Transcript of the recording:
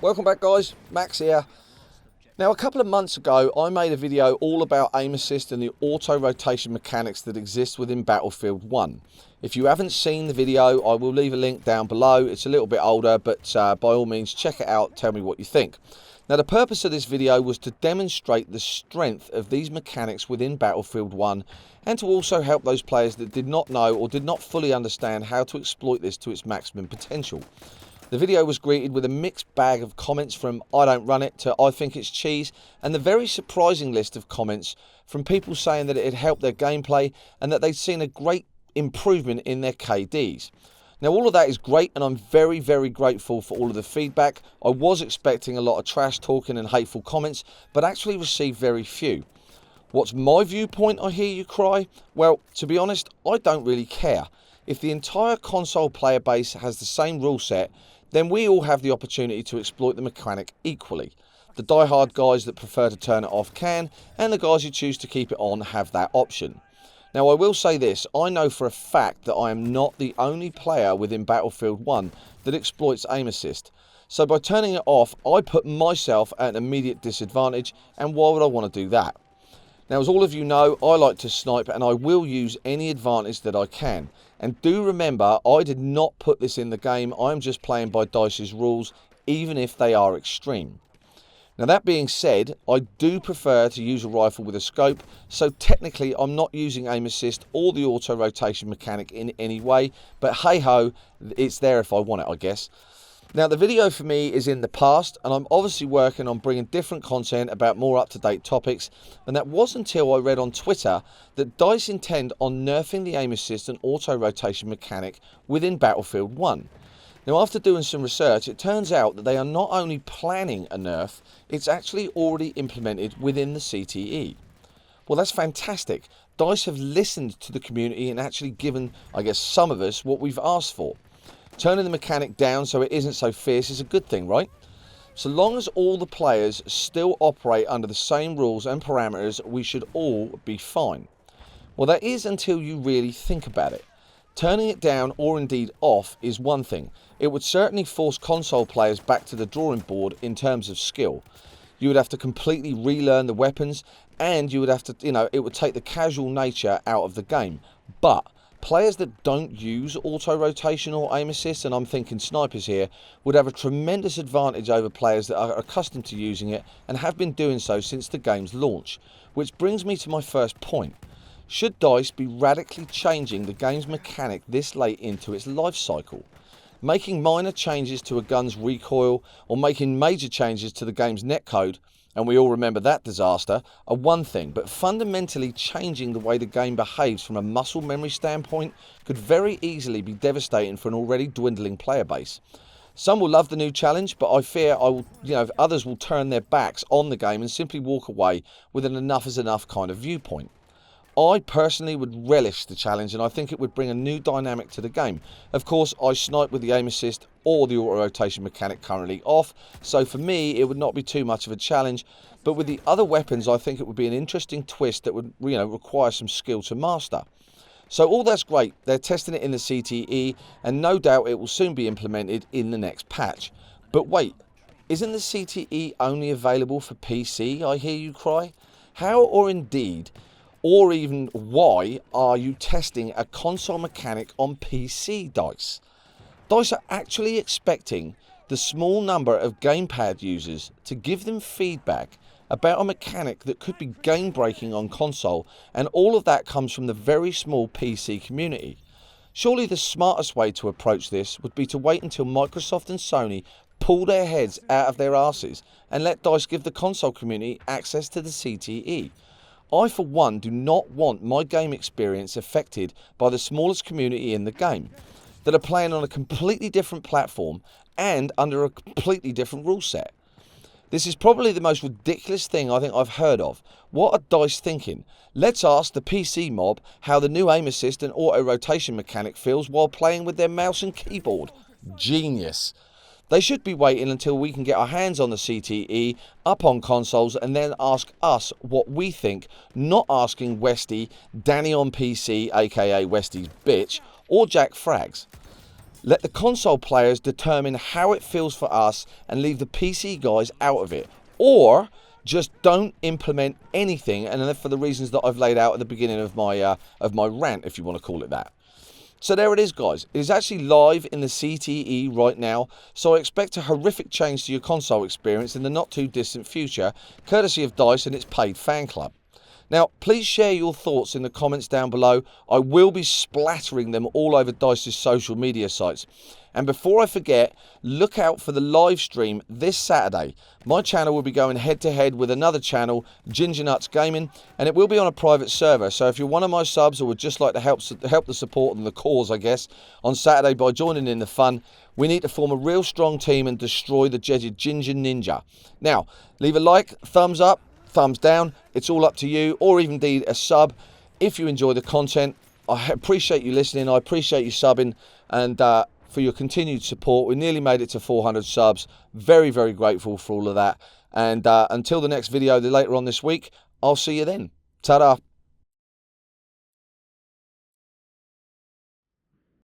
Welcome back guys, Max here. Now a couple of months ago I made a video all about aim assist and the auto rotation mechanics that exist within Battlefield 1. If you haven't seen the video, I will leave a link down below. It's a little bit older, but by all means check it out, tell me what you think. Now the purpose of this video was to demonstrate the strength of these mechanics within Battlefield 1 and to also help those players that did not know or did not fully understand how to exploit this to its maximum potential. The video was greeted with a mixed bag of comments from I don't run it to I think it's cheese, and the very surprising list of comments from people saying that it had helped their gameplay and that they'd seen a great improvement in their KDs. Now all of that is great and I'm very grateful for all of the feedback. I was expecting a lot of trash talking and hateful comments, but actually received very few. What's my viewpoint, I hear you cry? Well, to be honest, I don't really care. If the entire console player base has the same rule set, then we all have the opportunity to exploit the mechanic equally. The die-hard guys that prefer to turn it off can, and the guys who choose to keep it on have that option. Now I will say this, I know for a fact that I am not the only player within Battlefield 1 that exploits aim assist. So by turning it off, I put myself at an immediate disadvantage, and why would I want to do that? Now, as all of you know, I like to snipe and I will use any advantage that I can. And do remember, I did not put this in the game. I'm just playing by DICE's rules, even if they are extreme. Now, that being said, I do prefer to use a rifle with a scope, so technically I'm not using aim assist or the auto rotation mechanic in any way, but hey ho, it's there if I want it, I guess. Now the video for me is in the past and I'm obviously working on bringing different content about more up-to-date topics, and that was until I read on Twitter that DICE intend on nerfing the aim assist and auto rotation mechanic within Battlefield 1. Now after doing some research, it turns out that they are not only planning a nerf, it's actually already implemented within the CTE. Well, that's fantastic. DICE have listened to the community and actually given, I guess, some of us what we've asked for. Turning the mechanic down so it isn't so fierce is a good thing, right? So long as all the players still operate under the same rules and parameters, we should all be fine. Well, that is until you really think about it. Turning it down or indeed off is one thing. It would certainly force console players back to the drawing board in terms of skill. You would have to completely relearn the weapons, and you would have to, it would take the casual nature out of the game. But players that don't use auto rotation or aim assist, and I'm thinking snipers here, would have a tremendous advantage over players that are accustomed to using it and have been doing so since the game's launch. Which brings me to my first point. Should DICE be radically changing the game's mechanic this late into its life cycle? Making minor changes to a gun's recoil or making major changes to the game's netcode, and we all remember that disaster, are one thing, but fundamentally changing the way the game behaves from a muscle memory standpoint could very easily be devastating for an already dwindling player base. Some will love the new challenge, but I fear others will turn their backs on the game and simply walk away with an enough is enough kind of viewpoint. I personally would relish the challenge, and I think it would bring a new dynamic to the game. Of course, I snipe with the aim assist or the auto rotation mechanic currently off, so for me it would not be too much of a challenge, but with the other weapons I think it would be an interesting twist that would require some skill to master. So all that's great, they're testing it in the CTE and no doubt it will soon be implemented in the next patch. But wait, isn't the CTE only available for PC, I hear you cry? How or indeed, or even why are you testing a console mechanic on PC, DICE? DICE are actually expecting the small number of gamepad users to give them feedback about a mechanic that could be game-breaking on console, and all of that comes from the very small PC community. Surely the smartest way to approach this would be to wait until Microsoft and Sony pull their heads out of their asses and let DICE give the console community access to the CTE. I, for one, do not want my game experience affected by the smallest community in the game, that are playing on a completely different platform and under a completely different rule set. This is probably the most ridiculous thing I think I've heard of. What are DICE thinking? Let's ask the PC mob how the new aim assist and auto rotation mechanic feels while playing with their mouse and keyboard. Genius. They should be waiting until we can get our hands on the CTE up on consoles and then ask us what we think, not asking Westy, Danny on PC, aka Westy's bitch, or Jack Frags. Let the console players determine how it feels for us and leave the PC guys out of it. Or just don't implement anything, and for the reasons that I've laid out at the beginning of my rant, if you want to call it that. So there it is, guys. It is actually live in the CTE right now, so I expect a horrific change to your console experience in the not too distant future, courtesy of DICE and its paid fan club. Now, please share your thoughts in the comments down below. I will be splattering them all over DICE's social media sites. And before I forget, look out for the live stream this Saturday. My channel will be going head-to-head with another channel, Ginger Nuts Gaming, and it will be on a private server. So if you're one of my subs or would just like to help the support and the cause, I guess, on Saturday by joining in the fun, we need to form a real strong team and destroy the dreaded Ginger Ninja. Now, leave a like, thumbs up, thumbs down. It's all up to you, or even indeed a sub if you enjoy the content. I appreciate you listening. I appreciate you subbing, and for your continued support. We nearly made it to 400 subs. Very, very grateful for all of that. And until the next video later on this week, I'll see you then. Ta-da.